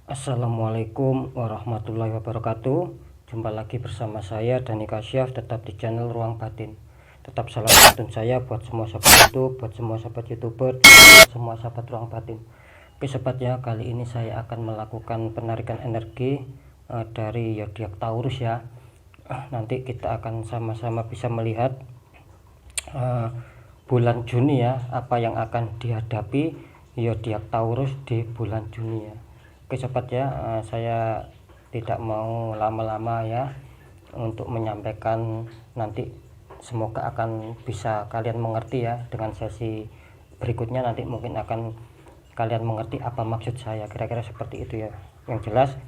Assalamualaikum warahmatullahi wabarakatuh. Jumpa lagi bersama saya Dani Kasyaf, tetap di channel Ruang Batin. Tetap salam santun saya buat semua sahabat YouTube, buat semua sahabat YouTuber, buat semua sahabat Ruang Batin. Oke sobatnya, kali ini saya akan melakukan penarikan energi dari zodiak Taurus ya. Nanti kita akan sama-sama bisa melihat bulan Juni ya, apa yang akan dihadapi zodiak Taurus di bulan Juni ya. Oke sobat ya, saya tidak mau lama-lama ya untuk menyampaikan. Nanti semoga akan bisa kalian mengerti ya, dengan sesi berikutnya nanti mungkin akan kalian mengerti apa maksud saya, kira-kira seperti itu ya. Yang jelas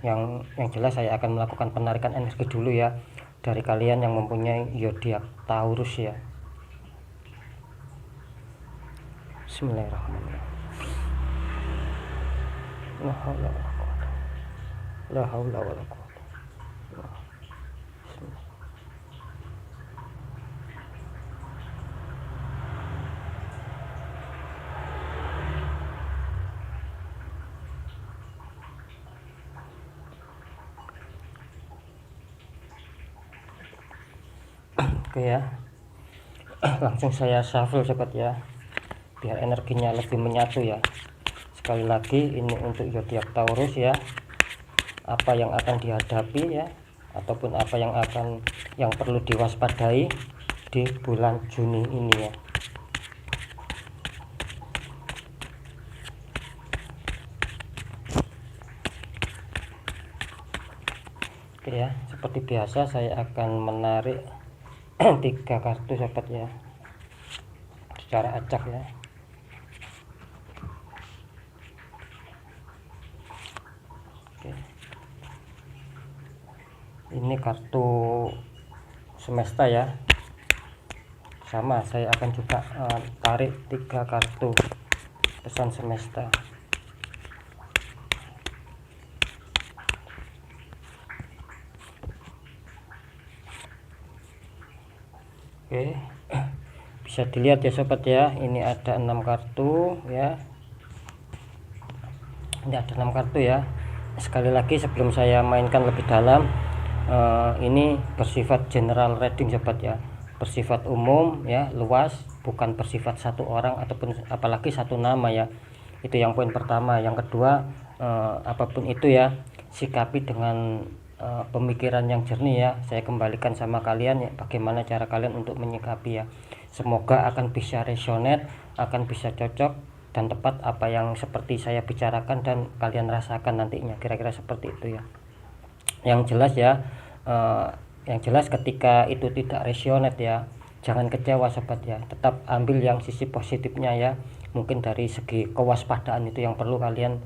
yang jelas saya akan melakukan penarikan energi dulu ya dari kalian yang mempunyai zodiak Taurus ya. Bismillahirrahmanirrahim. La haula wala quwata. La haula wala quwata. Oke ya. Langsung saya shuffle sobat ya, biar energinya lebih menyatu ya. Sekali lagi ini untuk zodiak Taurus ya, apa yang akan dihadapi ya, ataupun apa yang perlu diwaspadai di bulan Juni ini ya. Oke ya, seperti biasa saya akan menarik 3 kartu sobat ya, secara acak ya. Oke. Ini kartu semesta ya, sama saya akan juga tarik 3 kartu pesan semesta. Oke, bisa dilihat ya sobat ya, ini ada 6 kartu ya, ini ada 6 kartu ya. Sekali lagi sebelum saya mainkan lebih dalam, ini bersifat general reading sobat ya, bersifat umum ya, luas, bukan bersifat satu orang ataupun apalagi satu nama ya. Itu yang poin pertama. Yang kedua, apapun itu ya, sikapi dengan pemikiran yang jernih ya. Saya kembalikan sama kalian ya, bagaimana cara kalian untuk menyikapi ya. Semoga akan bisa resonate, akan bisa cocok dan tepat apa yang seperti saya bicarakan dan kalian rasakan nantinya, kira-kira seperti itu ya. Yang jelas ya, yang jelas ketika itu tidak resonate ya, jangan kecewa sobat ya, tetap ambil yang sisi positifnya ya. Mungkin dari segi kewaspadaan itu yang perlu kalian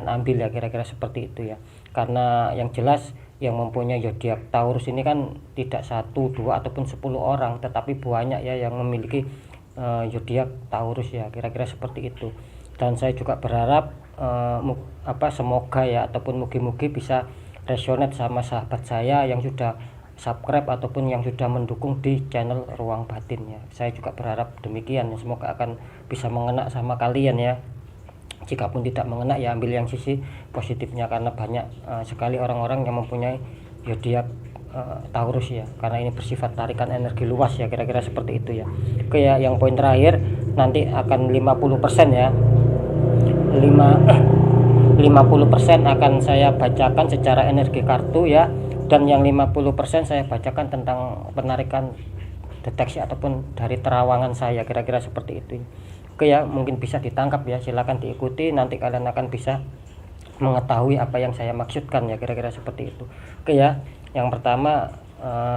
ambil ya, kira-kira seperti itu ya. Karena yang jelas yang mempunyai zodiak Taurus ini kan tidak 1, 2 ataupun 10 orang, tetapi banyak ya yang memiliki zodiak Taurus ya, kira-kira seperti itu. Dan saya juga berharap semoga ya, ataupun mugi-mugi bisa resonate sama sahabat saya yang sudah subscribe ataupun yang sudah mendukung di channel Ruang Batin ya. Saya juga berharap demikian ya, semoga akan bisa mengena sama kalian ya. Jikapun tidak mengena ya, ambil yang sisi positifnya, karena banyak sekali orang-orang yang mempunyai zodiak Taurus ya, karena ini bersifat tarikan energi luas ya, kira-kira seperti itu ya. Oke ya, yang poin terakhir nanti akan 50% ya, 50% akan saya bacakan secara energi kartu ya, dan yang 50% saya bacakan tentang penarikan deteksi ataupun dari terawangan saya, kira-kira seperti itu. Oke ya, mungkin bisa ditangkap ya, silahkan diikuti, nanti kalian akan bisa mengetahui apa yang saya maksudkan ya, kira-kira seperti itu. Oke ya, yang pertama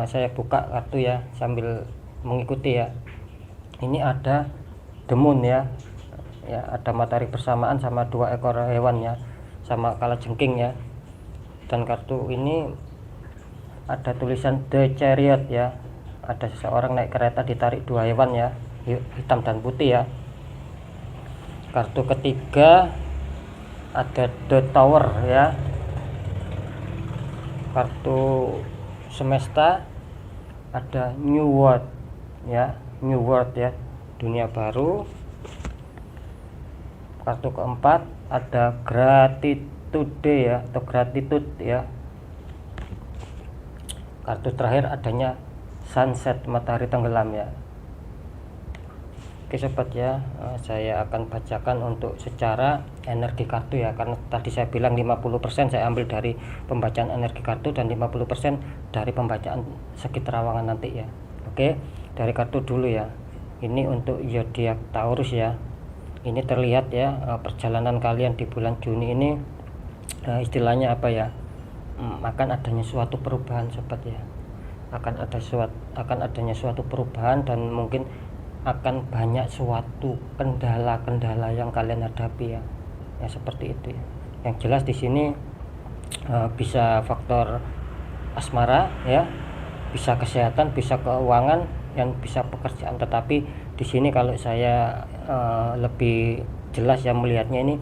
saya buka kartu ya sambil mengikuti ya. Ini ada The Moon ya, ada matahari bersamaan sama 2 ekor hewan ya, sama kalajengking ya. Dan kartu ini ada tulisan The Chariot ya, ada seseorang naik kereta ditarik 2 hewan ya, hitam dan putih ya. Kartu ketiga ada The Tower ya, kartu semesta ada New World ya, New World ya, dunia baru. Kartu keempat ada today ya, atau gratitude ya. Kartu terakhir adanya sunset, matahari tenggelam ya. Oke sobat ya, saya akan bacakan untuk secara energi kartu ya, karena tadi saya bilang 50% saya ambil dari pembacaan energi kartu dan 50% dari pembacaan segi terawangan nanti ya. Oke, dari kartu dulu ya. Ini untuk zodiak Taurus ya. Ini terlihat ya, perjalanan kalian di bulan Juni ini istilahnya apa ya, akan adanya suatu perubahan sobat ya. Akan adanya suatu perubahan, dan mungkin akan banyak suatu kendala-kendala yang kalian hadapi ya. Ya seperti itu ya. Yang jelas di sini bisa faktor asmara ya, bisa kesehatan, bisa keuangan, yang bisa pekerjaan. Tetapi di sini kalau saya lebih jelas ya melihatnya, ini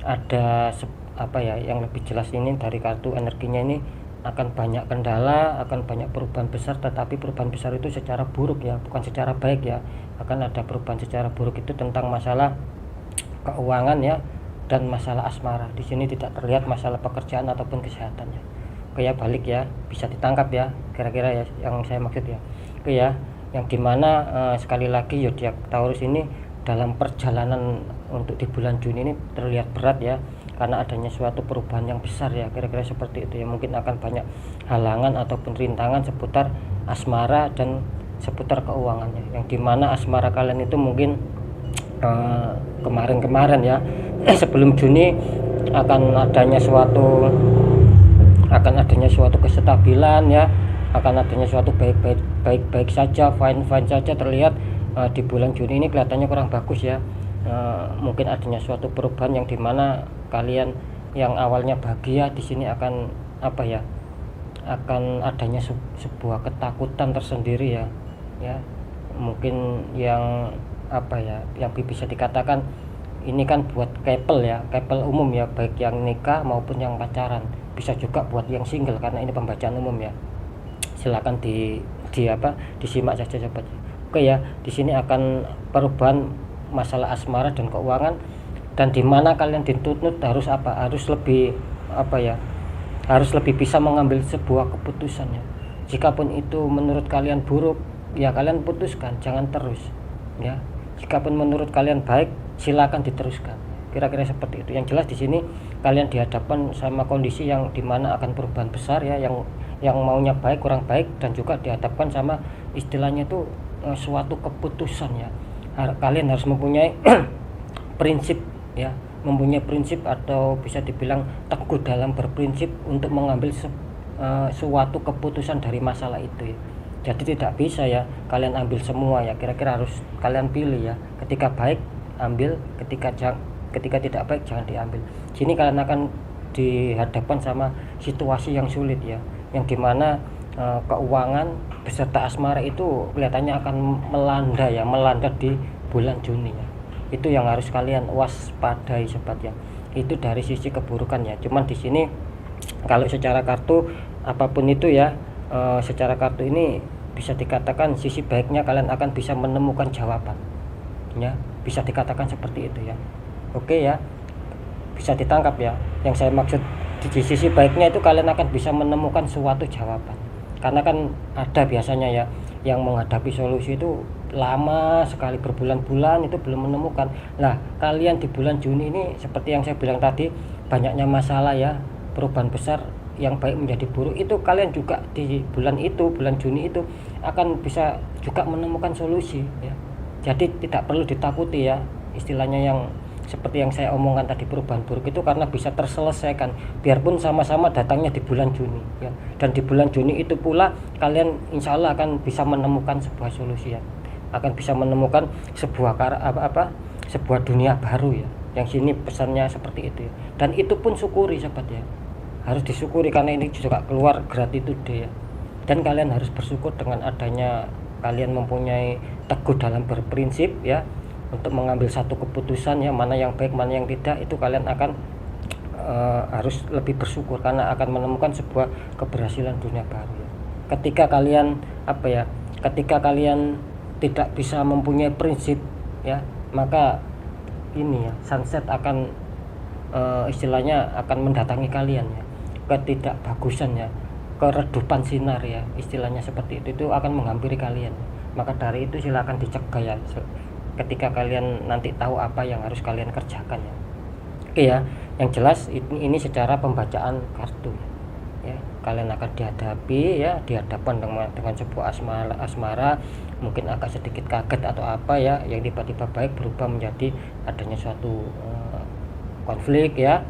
ada apa ya, yang lebih jelas ini dari kartu energinya ini akan banyak kendala, akan banyak perubahan besar, tetapi perubahan besar itu secara buruk ya, bukan secara baik ya. Akan ada perubahan secara buruk itu tentang masalah keuangan ya, dan masalah asmara. Di sini tidak terlihat masalah pekerjaan ataupun kesehatannya. Oke ya, balik ya, bisa ditangkap ya kira-kira ya yang saya maksud ya. Oke ya, yang dimana sekali lagi zodiak Taurus ini dalam perjalanan untuk di bulan Juni ini terlihat berat ya, karena adanya suatu perubahan yang besar ya, kira-kira seperti itu ya. Mungkin akan banyak halangan ataupun rintangan seputar asmara dan seputar keuangannya, yang dimana asmara kalian itu mungkin kemarin-kemarin ya, sebelum Juni akan adanya suatu kestabilan ya, akan adanya suatu baik-baik saja, fine saja terlihat. Di bulan Juni ini kelihatannya kurang bagus ya. Mungkin adanya suatu perubahan yang dimana kalian yang awalnya bahagia di sini akan apa ya, akan adanya sebuah ketakutan tersendiri ya. Mungkin yang apa ya, yang bisa dikatakan ini kan buat couple ya, couple umum ya, baik yang nikah maupun yang pacaran, bisa juga buat yang single karena ini pembacaan umum ya. Silakan disimak saja sobat. Oke ya, di sini akan perubahan masalah asmara dan keuangan, dan di mana kalian dituntut harus lebih bisa mengambil sebuah keputusan ya. Jikapun itu menurut kalian buruk ya, kalian putuskan, jangan terus ya. Jikapun menurut kalian baik, silakan diteruskan. Kira-kira seperti itu. Yang jelas di sini kalian dihadapkan sama kondisi yang dimana akan perubahan besar ya, yang maunya baik kurang baik, dan juga dihadapkan sama istilahnya itu suatu keputusan ya. Kalian harus mempunyai prinsip ya, mempunyai prinsip atau bisa dibilang teguh dalam berprinsip untuk mengambil suatu keputusan dari masalah itu ya. Jadi tidak bisa ya kalian ambil semua ya, kira-kira harus kalian pilih ya. Ketika baik ambil, ketika tidak baik jangan diambil. Sini kalian akan dihadapkan sama situasi yang sulit ya, yang dimana keuangan beserta asmara itu kelihatannya akan melanda di bulan Juni ya. Itu yang harus kalian waspadai sobat ya. Itu dari sisi keburukan ya. Cuman di sini kalau secara kartu apapun itu ya, secara kartu ini bisa dikatakan sisi baiknya kalian akan bisa menemukan jawaban ya, bisa dikatakan seperti itu ya. Oke ya, bisa ditangkap ya. Yang saya maksud di sisi baiknya itu kalian akan bisa menemukan suatu jawaban, karena kan ada biasanya ya yang menghadapi solusi itu lama sekali, berbulan-bulan itu belum menemukan. Nah kalian di bulan Juni ini seperti yang saya bilang tadi, banyaknya masalah ya, perubahan besar yang baik menjadi buruk, itu kalian juga di bulan Juni itu akan bisa juga menemukan solusi ya. Jadi tidak perlu ditakuti ya, istilahnya yang seperti yang saya omongkan tadi, perubahan buruk itu karena bisa terselesaikan, biarpun sama-sama datangnya di bulan Juni ya. Dan di bulan Juni itu pula kalian insya Allah akan bisa menemukan sebuah solusi ya, akan bisa menemukan sebuah sebuah dunia baru ya. Yang sini pesannya seperti itu ya. Dan itu pun syukuri sobat ya, harus disyukuri karena ini juga keluar gratitude ya. Dan kalian harus bersyukur dengan adanya kalian mempunyai teguh dalam berprinsip ya, untuk mengambil satu keputusan ya, mana yang baik mana yang tidak, itu kalian akan harus lebih bersyukur karena akan menemukan sebuah keberhasilan dunia baru ya. Ketika kalian ketika kalian tidak bisa mempunyai prinsip ya, maka ini ya, sunset akan istilahnya akan mendatangi kalian ya, ketidakbagusan ya, keredupan sinar ya, istilahnya seperti itu akan menghampiri kalian. Maka dari itu silakan dicegah ya, ketika kalian nanti tahu apa yang harus kalian kerjakan ya. Oke ya, yang jelas ini secara pembacaan kartu ya, kalian akan dihadapi ya, dihadapkan dengan sebuah asmara, mungkin agak sedikit kaget atau apa ya, yang tiba-tiba baik berubah menjadi adanya suatu konflik ya,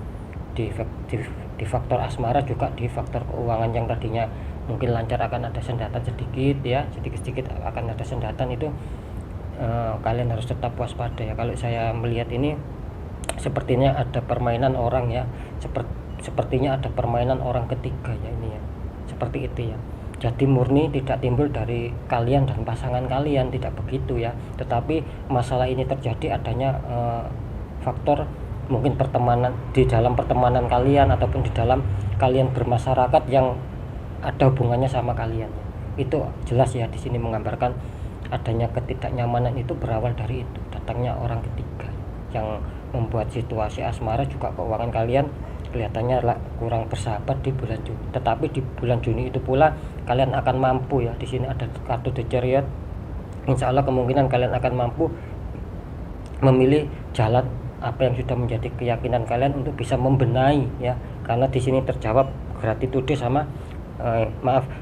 di faktor asmara, juga di faktor keuangan yang tadinya mungkin lancar akan ada sendatan sedikit ya, sedikit akan ada sendatan. Itu kalian harus tetap waspada ya. Kalau saya melihat ini sepertinya ada permainan orang ya, sepertinya ada permainan orang ketiga ya ini ya, seperti itu ya. Jadi murni tidak timbul dari kalian dan pasangan kalian, tidak begitu ya, tetapi masalah ini terjadi adanya faktor mungkin pertemanan, di dalam pertemanan kalian ataupun di dalam kalian bermasyarakat yang ada hubungannya sama kalian. Itu jelas ya, di sini menggambarkan adanya ketidaknyamanan itu berawal dari itu, datangnya orang ketiga yang membuat situasi asmara juga keuangan kalian kelihatannya kurang bersahabat di bulan Juni. Tetapi di bulan Juni itu pula kalian akan mampu ya. Di sini ada kartu The Chariot. Insya Allah kemungkinan kalian akan mampu memilih jalan apa yang sudah menjadi keyakinan kalian untuk bisa membenahi ya. Karena di sini terjawab gratitude sama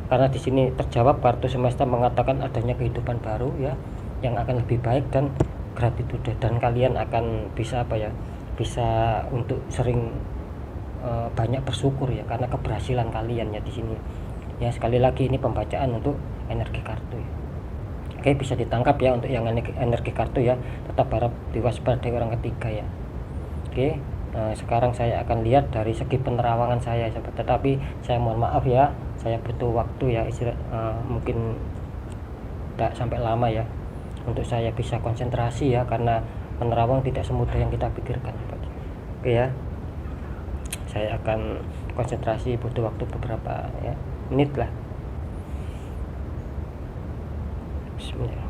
karena di sini terjawab kartu semesta mengatakan adanya kehidupan baru ya, yang akan lebih baik, dan gratitude, dan kalian akan bisa apa ya, bisa untuk sering banyak bersyukur ya karena keberhasilan kalian ya di sini ya. Sekali lagi ini pembacaan untuk energi kartu ya. Oke, bisa ditangkap ya untuk yang energi kartu ya, tetap harap diwaspadai orang ketiga ya. Oke, sekarang saya akan lihat dari segi penerawangan saya sahabat, tetapi saya mohon maaf ya, saya butuh waktu ya, mungkin tidak sampai lama ya untuk saya bisa konsentrasi ya, karena penerawang tidak semudah yang kita pikirkan sahabat. Oke ya, saya akan konsentrasi, butuh waktu beberapa ya, menit lah. Bismillah.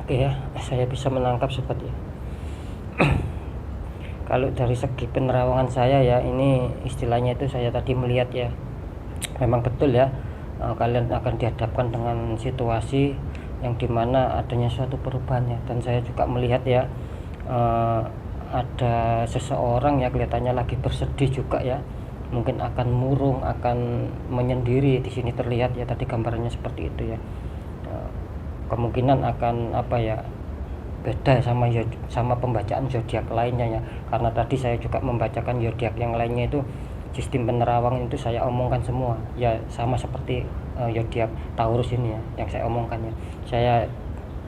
Oke ya, saya bisa menangkap sobat ya. Kalau dari segi penerawangan saya ya, ini istilahnya itu saya tadi melihat ya, memang betul ya, kalian akan dihadapkan dengan situasi yang dimana adanya suatu perubahan ya. Dan saya juga melihat ya, ada seseorang ya kelihatannya lagi bersedih juga ya, mungkin akan murung, akan menyendiri. Di sini terlihat ya, tadi gambarannya seperti itu ya. Kemungkinan akan apa ya, beda sama pembacaan zodiak lainnya ya, karena tadi saya juga membacakan zodiak yang lainnya itu sistem penerawangan itu saya omongkan semua ya, sama seperti zodiak Taurus ini ya yang saya omongkan ya. Saya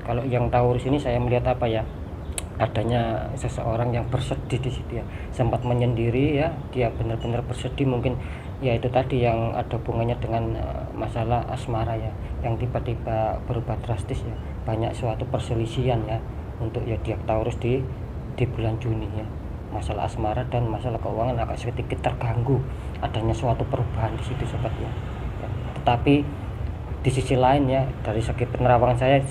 kalau yang Taurus ini saya melihat apa ya, adanya seseorang yang bersedih di situ ya, sempat menyendiri ya, dia benar-benar bersedih, mungkin ya itu tadi yang ada hubungannya dengan masalah asmara ya, yang tiba-tiba berubah drastis ya, banyak suatu perselisihan ya untuk zodiak Taurus di bulan Juni ya. Masalah asmara dan masalah keuangan agak sedikit terganggu, adanya suatu perubahan di situ sobat ya. Tetapi di sisi lain ya, dari segi penerawangan saya,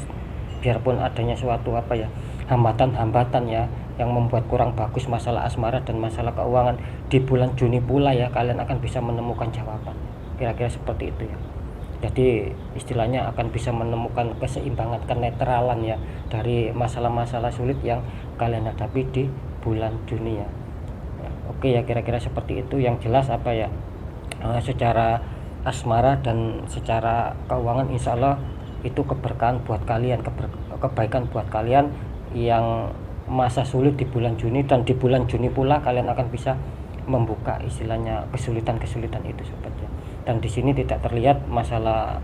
biarpun adanya suatu apa ya, hambatan-hambatan ya yang membuat kurang bagus masalah asmara dan masalah keuangan, di bulan Juni pula ya kalian akan bisa menemukan jawaban, kira-kira seperti itu ya. Jadi istilahnya akan bisa menemukan keseimbangan, kenetralan ya dari masalah-masalah sulit yang kalian hadapi di bulan Juni ya. Oke ya, kira-kira seperti itu. Yang jelas apa ya, secara asmara dan secara keuangan insya Allah itu keberkahan buat kalian, kebaikan buat kalian yang masa sulit di bulan Juni, dan di bulan Juni pula kalian akan bisa membuka istilahnya kesulitan-kesulitan itu sobat ya. Dan di sini tidak terlihat masalah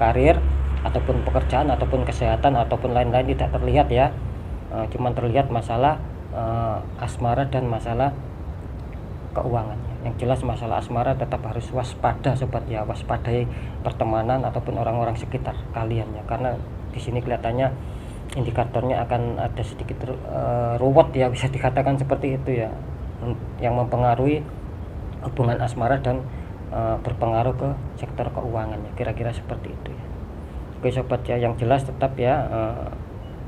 karir ataupun pekerjaan ataupun kesehatan ataupun lain-lain tidak terlihat ya, cuman terlihat masalah asmara dan masalah keuangan. Yang jelas masalah asmara tetap harus waspada sobat ya, waspadai pertemanan ataupun orang-orang sekitar kalian ya, karena di sini kelihatannya indikatornya akan ada sedikit ruwet ya, bisa dikatakan seperti itu ya, yang mempengaruhi hubungan asmara dan berpengaruh ke sektor keuangan ya, kira-kira seperti itu ya. Oke sobat ya, yang jelas tetap ya,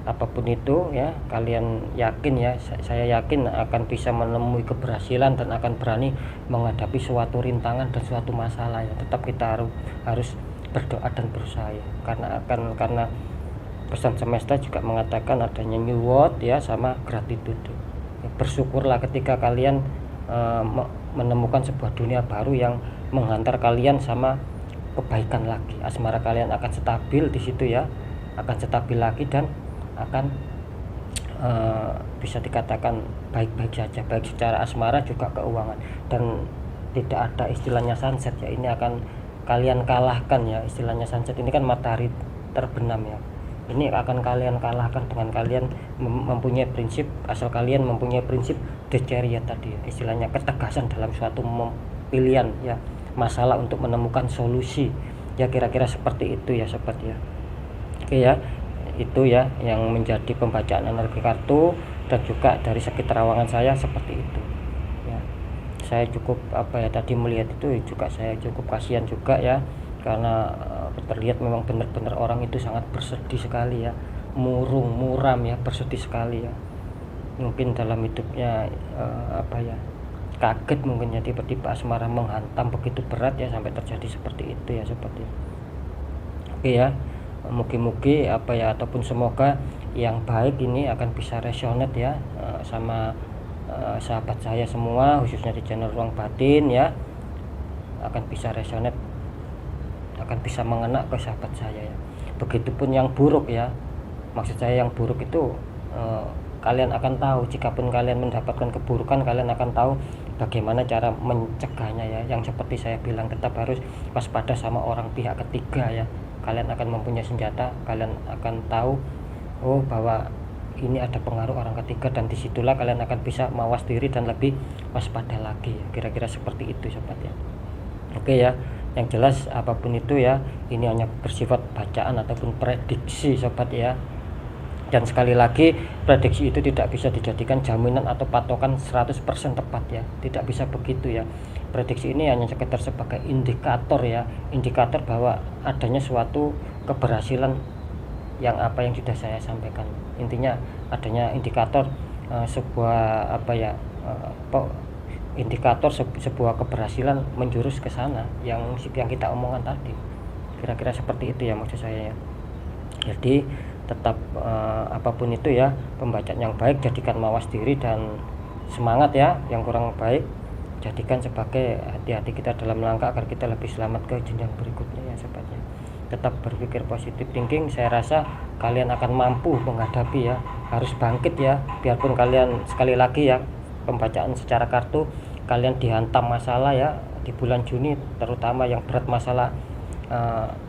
apapun itu ya, kalian yakin ya, saya yakin akan bisa menemui keberhasilan dan akan berani menghadapi suatu rintangan dan suatu masalah ya. Tetap kita harus berdoa dan berusaha ya, karena pesan semesta juga mengatakan adanya new world ya, sama gratitude ya. Bersyukurlah ketika kalian menemukan sebuah dunia baru yang menghantar kalian sama kebaikan lagi. Asmara kalian akan stabil di situ ya, akan stabil lagi dan akan bisa dikatakan baik-baik saja, baik secara asmara juga keuangan, dan tidak ada istilahnya sunset ya. Ini akan kalian kalahkan ya, istilahnya sunset ini kan matahari terbenam ya, ini akan kalian kalahkan dengan kalian mempunyai prinsip, asal kalian mempunyai prinsip deceria tadi ya, istilahnya ketegasan dalam suatu pilihan ya, masalah untuk menemukan solusi ya, kira-kira seperti itu ya sobat ya. Oke ya, itu ya yang menjadi pembacaan energi kartu, dan juga dari segi terawangan saya seperti itu ya. Saya cukup tadi melihat itu juga saya cukup kasihan juga ya, karena terlihat memang benar-benar orang itu sangat bersedih sekali ya, muram ya, bersedih sekali ya. Mungkin dalam hidupnya kaget mungkin ya, tiba-tiba asmara menghantam begitu berat ya, sampai terjadi seperti itu ya sobat ya. Oke ya, mugi-mugi ataupun semoga yang baik ini akan bisa resonate ya sama sahabat saya semua, khususnya di channel Ruang Batin ya, akan bisa resonate, akan bisa mengena ke sahabat saya ya. Begitupun yang buruk ya, maksud saya yang buruk itu kalian akan tahu, jikapun kalian mendapatkan keburukan, kalian akan tahu bagaimana cara mencegahnya ya. Yang seperti saya bilang, tetap harus waspada sama orang pihak ketiga ya. Kalian akan mempunyai senjata, kalian akan tahu bahwa ini ada pengaruh orang ketiga, dan disitulah kalian akan bisa mawas diri dan lebih waspada lagi ya. Kira-kira seperti itu sobat ya. Oke ya, yang jelas apapun itu ya, ini hanya bersifat bacaan ataupun prediksi sobat ya. Dan sekali lagi, prediksi itu tidak bisa dijadikan jaminan atau patokan 100% tepat ya, tidak bisa begitu ya. Prediksi ini hanya sekedar sebagai indikator ya, indikator bahwa adanya suatu keberhasilan yang sudah saya sampaikan. Intinya adanya indikator sebuah indikator sebuah keberhasilan menjurus ke sana yang kita omongkan tadi. Kira-kira seperti itu ya maksud saya ya. Jadi tetap apapun itu ya, pembacaan yang baik jadikan mawas diri, dan semangat ya yang kurang baik jadikan sebagai hati-hati kita dalam langkah agar kita lebih selamat ke jenjang berikutnya ya sobatnya. Tetap berpikir positif thinking, saya rasa kalian akan mampu menghadapi ya, harus bangkit ya, biarpun kalian sekali lagi ya, pembacaan secara kartu kalian dihantam masalah ya di bulan Juni, terutama yang berat masalah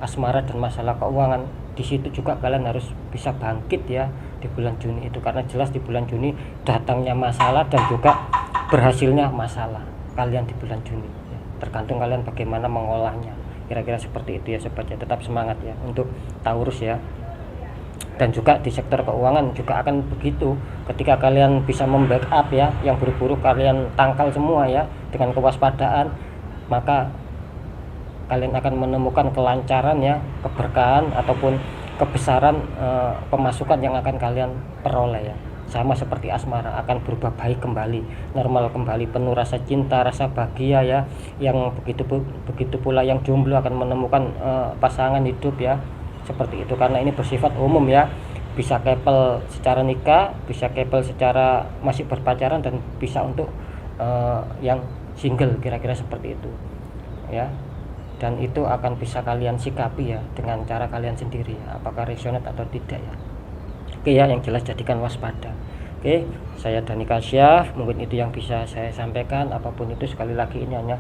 asmara dan masalah keuangan. Di situ juga kalian harus bisa bangkit ya di bulan Juni itu, karena jelas di bulan Juni datangnya masalah dan juga berhasilnya masalah kalian di bulan Juni ya. Tergantung kalian bagaimana mengolahnya, kira-kira seperti itu ya sobat ya. Tetap semangat ya untuk Taurus ya. Dan juga di sektor keuangan juga akan begitu, ketika kalian bisa membackup ya yang buruk-buruk, kalian tangkal semua ya dengan kewaspadaan, maka kalian akan menemukan kelancaran ya, keberkahan ataupun kebesaran pemasukan yang akan kalian peroleh ya. Sama seperti asmara, akan berubah baik kembali, normal kembali, penuh rasa cinta, rasa bahagia ya. Yang begitu pula yang jomblo akan menemukan pasangan hidup ya, seperti itu. Karena ini bersifat umum ya, bisa couple secara nikah, bisa couple secara masih berpacaran, dan bisa untuk yang single, kira-kira seperti itu ya. Dan itu akan bisa kalian sikapi ya dengan cara kalian sendiri ya, apakah resonate atau tidak ya. Oke ya, yang jelas jadikan waspada. Oke, saya Dani Kasyaf, mungkin itu yang bisa saya sampaikan. Apapun itu, sekali lagi ini hanya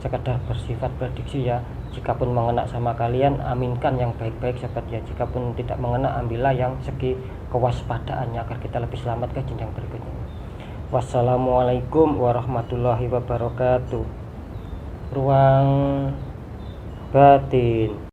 sekedar bersifat prediksi ya. Jikapun mengena sama kalian, aminkan yang baik-baik sahabat ya. Jikapun tidak mengena, ambillah yang segi kewaspadaannya agar kita lebih selamat ke jenjang berikutnya. Wassalamualaikum warahmatullahi wabarakatuh. Ruang batin.